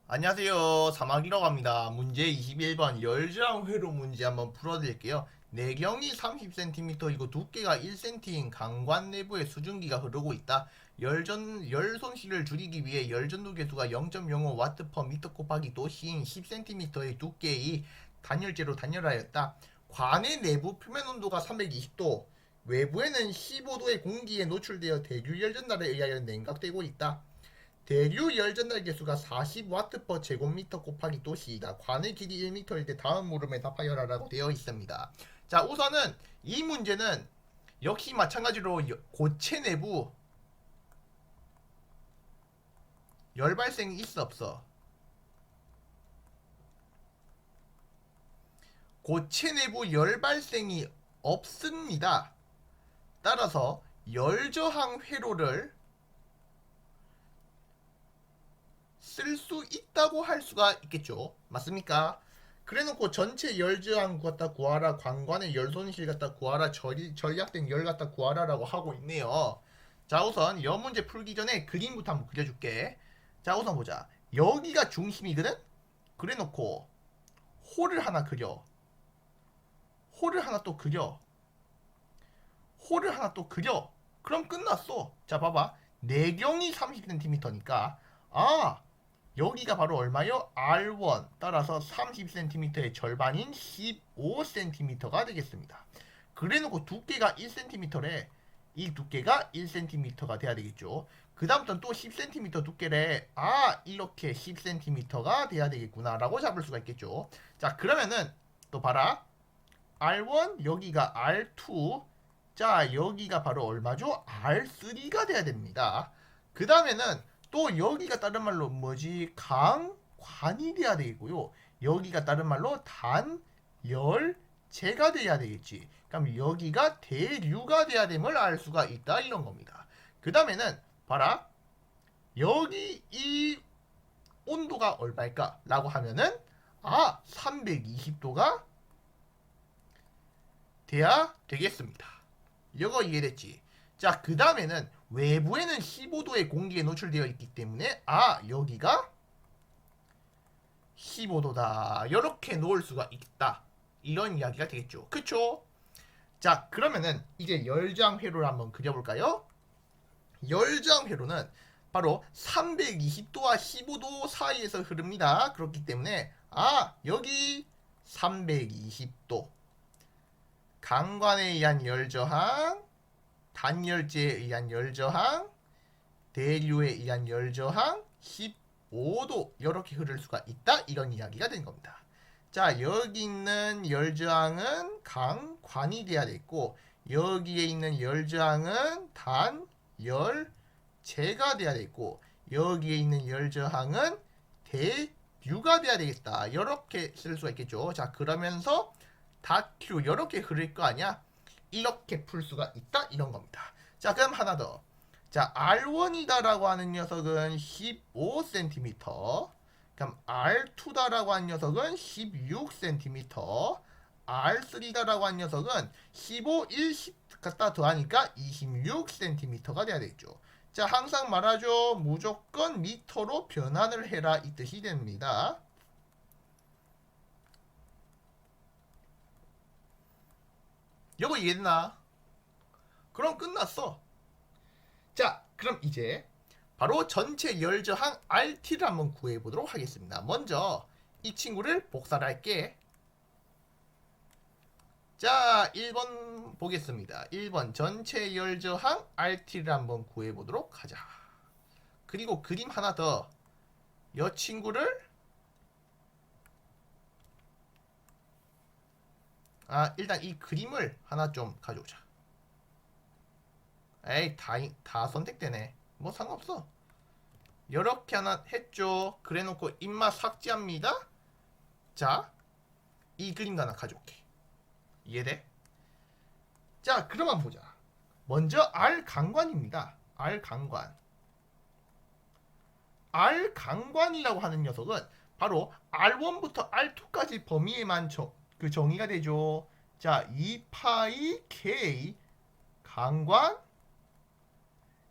안녕하세요. 사막이라고 합니다. 문제 21번 열저항 회로 문제 한번 풀어드릴게요. 내경이 30cm이고 두께가 1cm인 강관 내부에 수증기가 흐르고 있다. 열 손실을 줄이기 위해 열전도 계수가 0.05W/m 곱하기 도시인 10cm의 두께의 단열재로 단열하였다. 관의 내부 표면 온도가 320도, 외부에는 15도의 공기에 노출되어 대류 열전달에 의하여 냉각되고 있다. 대류 열전달 계수가 40W 제곱미터 곱하기 도시이다. 관의 길이 1m일 때 다음 물음에 답하여라라고 되어 있습니다. 자, 우선은 이 문제는 역시 마찬가지로 고체 내부 열 발생이 있어 없어? 고체 내부 열 발생이 없습니다. 따라서 열저항 회로를 쓸 수 있다고 할 수가 있겠죠. 맞습니까? 그래놓고 전체 열저항 갖다 구하라, 관관의 열손실 갖다 구하라, 전략된 열 갖다 구하라라고 하고 있네요. 자, 우선 여 문제 풀기 전에 그림부터 한번 그려줄게. 자, 우선 보자. 여기가 중심이거든? 그래놓고 홀을 하나 그려. 홀을 하나 또 그려. 홀을 하나 또 그려. 그럼 끝났어. 자, 봐봐. 내경이 30cm니까 여기가 바로 얼마요? R1 따라서 30cm의 절반인 15cm가 되겠습니다. 그래놓고 두께가 1cm래. 이 두께가 1cm가 돼야 되겠죠. 그 다음부터는 또 10cm 두께래. 이렇게 10cm가 돼야 되겠구나 라고 잡을 수가 있겠죠. 자, 그러면은 또 봐라. R1 여기가 R2. 자, 여기가 바로 얼마죠? R3가 돼야 됩니다. 그 다음에는 또 여기가 다른 말로 뭐지? 강관이 돼야 되겠고요. 여기가 다른 말로 단열재가 돼야 되겠지. 그럼 여기가 대류가 돼야 됨을 알 수가 있다 이런 겁니다. 그 다음에는 봐라. 여기 이 온도가 얼마일까? 라고 하면은 320도가 돼야 되겠습니다. 이거 이해됐지? 자, 그 다음에는 외부에는 15도의 공기에 노출되어 있기 때문에 여기가 15도다. 이렇게 놓을 수가 있다. 이런 이야기가 되겠죠. 그쵸? 자, 그러면은 이제 열장 회로를 한번 그려볼까요? 열장 회로는 바로 320도와 15도 사이에서 흐릅니다. 그렇기 때문에 여기 320도 강관에 의한 열저항, 단열재에 의한 열저항, 대류에 의한 열저항 15도 이렇게 흐를 수가 있다 이런 이야기가 된 겁니다. 자, 여기 있는 열저항은 강관이 돼야 되고 여기에 있는 열저항은 단열재가 돼야 되고 여기에 있는 열저항은 대류가 돼야 되겠다. 이렇게 쓸 수가 있겠죠. 자, 그러면서 다큐 이렇게 흐를 거 아니야? 이렇게 풀 수가 있다 이런 겁니다. 자, 그럼 하나 더. 자, R1이다라고 하는 녀석은 15cm. 그럼 R2다라고 하는 녀석은 16cm. R3다라고 하는 녀석은 15, 1, 10 갖다 더하니까 26cm가 돼야 되겠죠. 자, 항상 말하죠. 무조건 미터로 변환을 해라 이 뜻이 됩니다. 이거 이해했나? 그럼 끝났어. 자, 그럼 이제 바로 전체 열저항 RT를 한번 구해보도록 하겠습니다. 먼저 이 친구를 복사를 할게. 자, 1번 보겠습니다. 1번 전체 열저항 RT를 한번 구해보도록 하자. 그리고 그림 하나 더. 이 친구를 일단 이 그림을 하나 좀 가져오자. 에이, 다 선택되네. 뭐 상관없어. 이렇게 하나 했죠. 그래놓고 입맛 삭제합니다. 자, 이 그림도 하나 가져올게. 이해돼? 자, 그러면 보자. 먼저 R강관입니다. R강관. R강관이라고 하는 녀석은 바로 R1부터 R2까지 범위에만 정의가 되죠. 자, 2파이 K 강관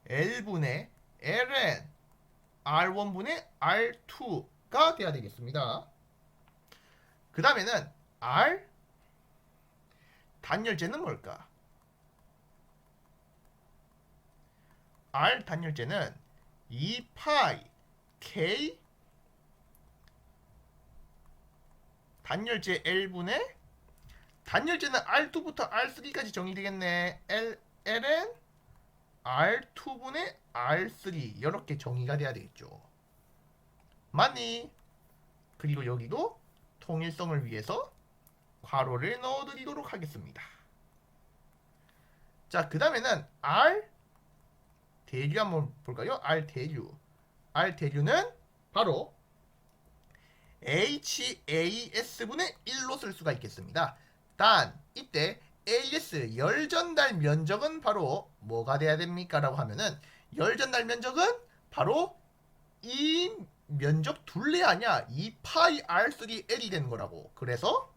L분의 ln R1분의 R2 가 돼야 되겠습니다. 그 다음에는 R 단열재는 뭘까? R 단열재는 2파이 K 단열재 L분의 단열재는 R2부터 R3까지 정의되겠네. Ln R2분의 R3 이렇게 정의가 돼야 되겠죠. 맞니? 그리고 여기도 통일성을 위해서 괄호를 넣어드리도록 하겠습니다. 자, 그 다음에는 R 대류 한번 볼까요? R 대류는 바로 HAS분의 1로 쓸 수가 있겠습니다. 단 이때 AS 열전달 면적은 바로 뭐가 돼야 됩니까? 라고 하면은 열전달 면적은 바로 이 면적 둘레 아니야. 2파이 R3L이 되는 거라고. 그래서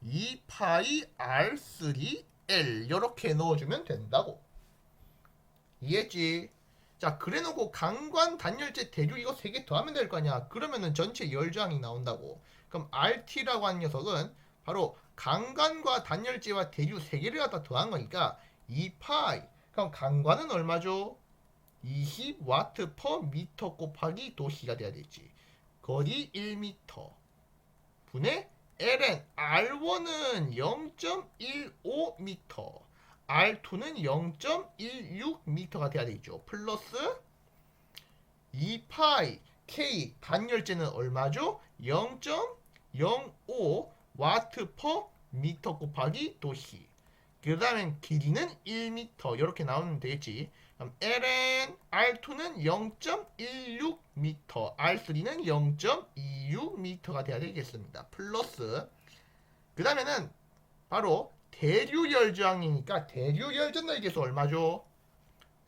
2파이 R3L 이렇게 넣어주면 된다고. 이해했지? 자, 그래놓고 강관 단열재 대류 이거 3개 더하면 될 거 아니야. 그러면은 전체 열저항이 나온다고. 그럼 RT라고 하는 녀석은 바로 강관과 단열재와 대류 3개를 갖다 더한 거니까 2파이. 그럼 강관은 얼마죠? 20W per 미터 곱하기 도시가 돼야 되지. 거리 1m 분의 ln R1은 0.15m R2는 0.16m가 돼야 되죠. 플러스 2파이 K 단열재는 얼마죠? 0.05 와트 퍼 미터 곱하기 도시. 그 다음에 길이는 1m 이렇게 나오면 되겠지. 그럼 ln R2는 0.16m R3는 0.26m가 돼야 되겠습니다. 플러스 그 다음에는 바로 대류열저항이니까 대류열전달계수 얼마죠?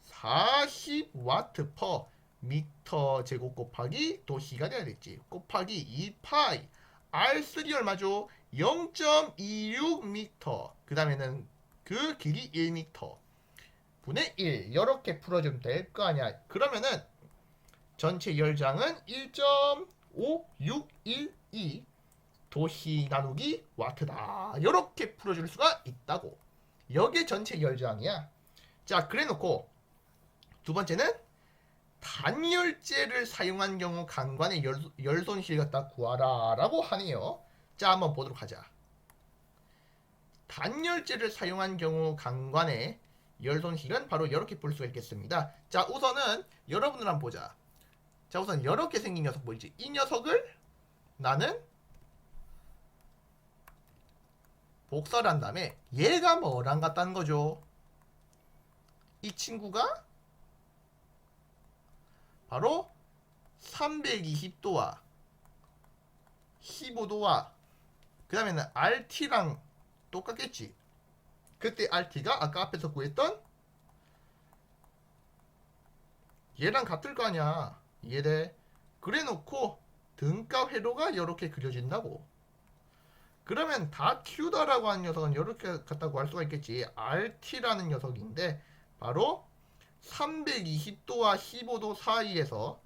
40W per 미터 제곱 곱하기 도시가 돼야 되지. 곱하기 2파이 R3 얼마죠? 0.26m 그 다음에는 그 길이 1m 분의 1 이렇게 풀어주면 될 거 아니야. 그러면은 전체 열장은 1.5612 도시 나누기 와트다. 이렇게 풀어줄 수가 있다고. 여기에 전체 열저항이야. 자, 그래놓고 두 번째는 단열재를 사용한 경우 강관의 열손실 갖다 구하라 라고 하네요. 자, 한번 보도록 하자. 단열재를 사용한 경우 강관의 열손실은 바로 이렇게 볼 수가 있겠습니다. 자, 우선은 여러분들 한번 보자. 자, 우선 이렇게 생긴 녀석 보이지? 이 녀석을 나는 복사를 한 다음에 얘가 뭐랑 같다는 거죠? 이 친구가 바로 320도와 15도와 그 다음에는 RT랑 똑같겠지. 그때 RT가 아까 앞에서 구했던 얘랑 같을 거 아니야. 이해돼? 그래 놓고 등가 회로가 이렇게 그려진다고. 그러면 다 Q다라고 하는 녀석은 이렇게 갖다 구할 수가 있겠지. RT라는 녀석인데 바로 320도와 15도 사이에서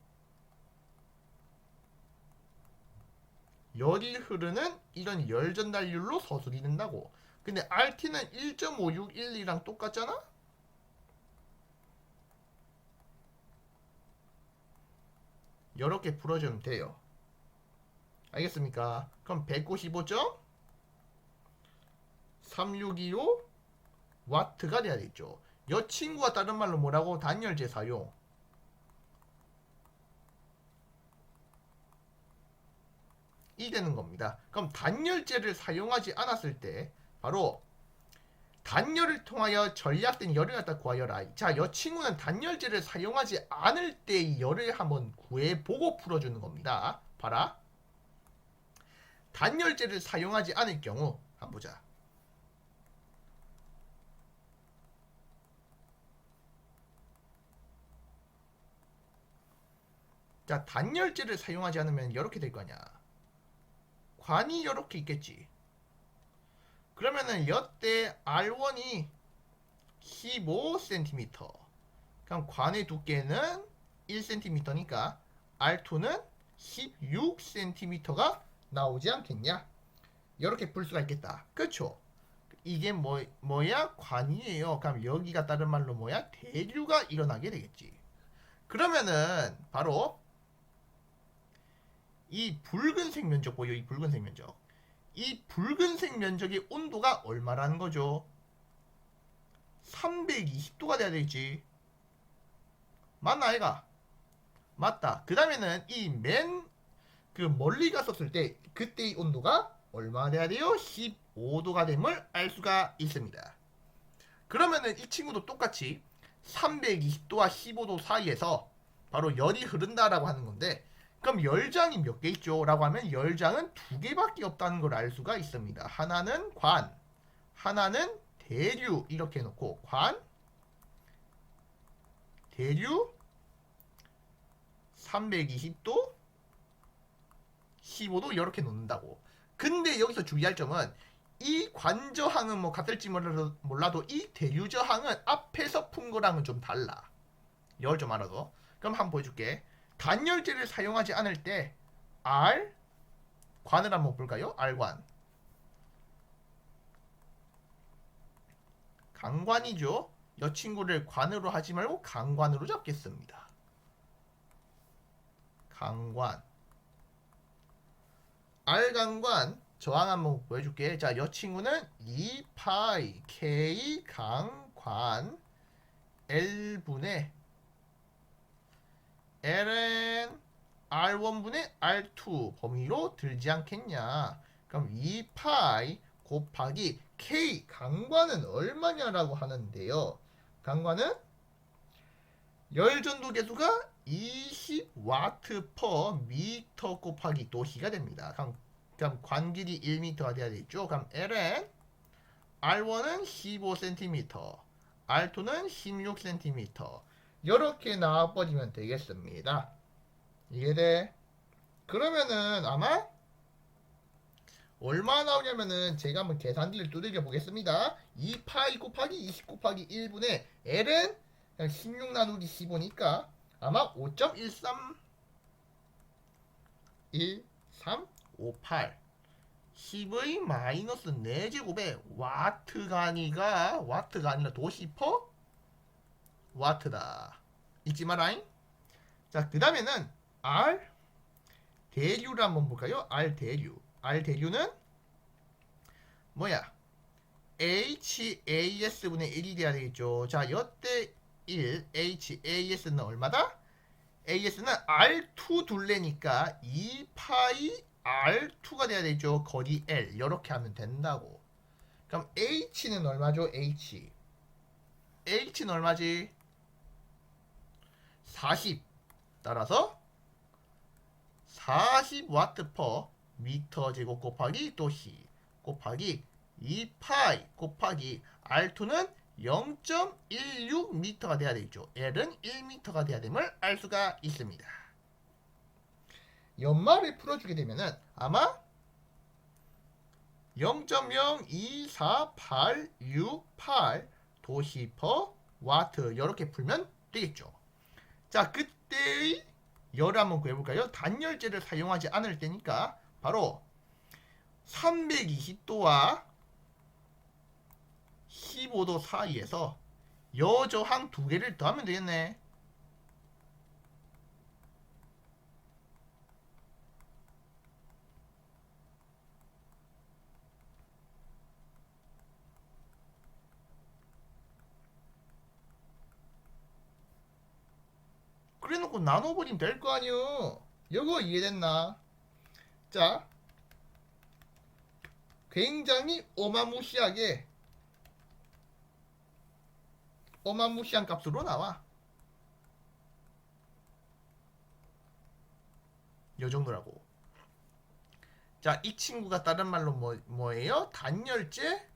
열이 흐르는 이런 열전달률로 서술이 된다고. 근데 RT는 1.5612랑 똑같잖아? 이렇게 풀어주면 돼요. 알겠습니까? 그럼 195.3625 와트가 돼야 되겠죠. 이 친구가 다른 말로 뭐라고? 단열재 사용. 이 되는 겁니다. 그럼 단열재를 사용하지 않았을 때 바로 단열을 통하여 전략된 열을 갖다 구하여라. 자, 이 친구는 단열재를 사용하지 않을 때의 열을 한번 구해보고 풀어주는 겁니다. 봐라. 단열재를 사용하지 않을 경우 한번 보자. 자, 단열재를 사용하지 않으면 이렇게 될 거 아니야. 관이 이렇게 있겠지. 그러면은 여때 R1이 15cm. 그럼 관의 두께는 1cm니까 R2는 16cm가 나오지 않겠냐? 이렇게 풀 수가 있겠다. 그렇죠? 이게 뭐야? 관이에요. 그럼 여기가 다른 말로 뭐야? 대류가 일어나게 되겠지. 그러면은 바로 이 붉은색 면적 보여. 이 붉은색 면적. 이 붉은색 면적의 온도가 얼마라는 거죠? 320도가 돼야 되겠지. 맞나 아이가? 맞다. 그 다음에는 이 그 멀리 갔었을 때 그때의 온도가 얼마나 돼야 돼요? 15도가 됨을 알 수가 있습니다. 그러면은 이 친구도 똑같이 320도와 15도 사이에서 바로 열이 흐른다라고 하는 건데, 그럼 열장이 몇 개 있죠? 라고 하면 열장은 두 개밖에 없다는 걸 알 수가 있습니다. 하나는 관, 하나는 대류. 이렇게 해놓고 관, 대류, 320도, 15도 이렇게 놓는다고. 근데 여기서 주의할 점은 이 관저항은 뭐 같을지 몰라도 이 대류저항은 앞에서 푼 거랑은 좀 달라. 이걸 좀 알아둬. 그럼 한번 보여줄게. 단열재를 사용하지 않을 때 R 관을 한번 볼까요? R관. 강관이죠. 이 친구를 관으로 하지 말고 강관으로 잡겠습니다. 강관. R강관 저항 한번 보여줄게. 자, 이 친구는 2파이 K 강관 L분의 Ln R1분의 R2 범위로 들지 않겠냐. 그럼 2파이 곱하기 K 강관은 얼마냐라고 하는데요. 강관은 열전도 계수가 20W per 미터 곱하기 도시가 됩니다. 그럼 관길이 1m가 돼야 되겠죠. 그럼 Ln R1은 15cm, R2는 16cm. 이렇게 나와버리면 되겠습니다. 이해돼? 그러면은 아마 얼마 나오냐면은 제가 한번 계산기를 두들겨 보겠습니다. 2파이 곱하기 20 곱하기 1분의 L은 그냥 16 나누기 15니까 아마 5.1358 10의 마이너스 4제곱에 와트가 아니라 도시 퍼 와트다. 잊지 마라잉. 자, 그 다음에는 R 대류를 한번 볼까요? R 대류는 뭐야? HAS분의 1이 돼야 되겠죠. 자, 여때 1 HAS는 얼마다? AS는 R2 둘레니까 2파이 R2가 돼야 되죠. 거리 L 이렇게 하면 된다고. 그럼 H는 얼마죠? H는 얼마지? 40. 따라서 40W per 미터 제곱 곱하기 도시 곱하기 2파이 곱하기 R2는 0.16m가 돼야 되겠죠. L은 1m가 돼야 됨을 알 수가 있습니다. 연말을 풀어주게 되면은 아마 0.024868 도시 퍼 와트 이렇게 풀면 되겠죠. 자, 그때의 열을 한번 구해볼까요? 단열재를 사용하지 않을 때니까 바로 320도와 15도 사이에서 여저항 두 개를 더하면 되겠네. 그래놓고 나눠버리면 될 거 아니요. 이거 이해됐나? 자, 굉장히 어마무시한 값으로 나와. 요 정도라고. 자, 이 친구가 다른 말로 뭐예요? 단열재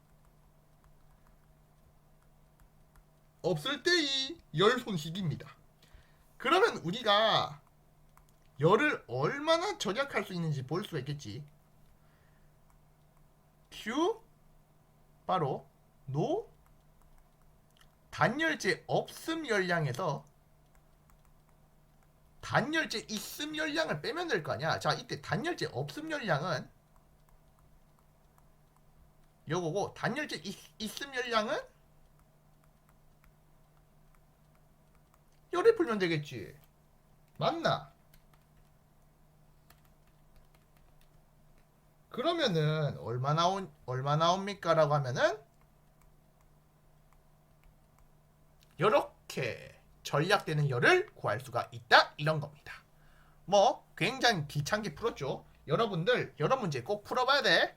없을 때의 열 손실입니다. 그러면 우리가 열을 얼마나 절약할 수 있는지 볼 수가 있겠지. Q 바로 노 단열재 없음 열량에서 단열재 있음 열량을 빼면 될 거 아니야. 자, 이때 단열재 없음 열량은 요거고, 단열재 있음 열량은 열에 풀면 되겠지. 맞나? 그러면은 얼마 나옵니까? 라고 하면은 요렇게 전략되는 열을 구할 수가 있다, 이런 겁니다. 뭐 굉장히 귀찮게 풀었죠. 여러분들 여러 문제 꼭 풀어봐야 돼.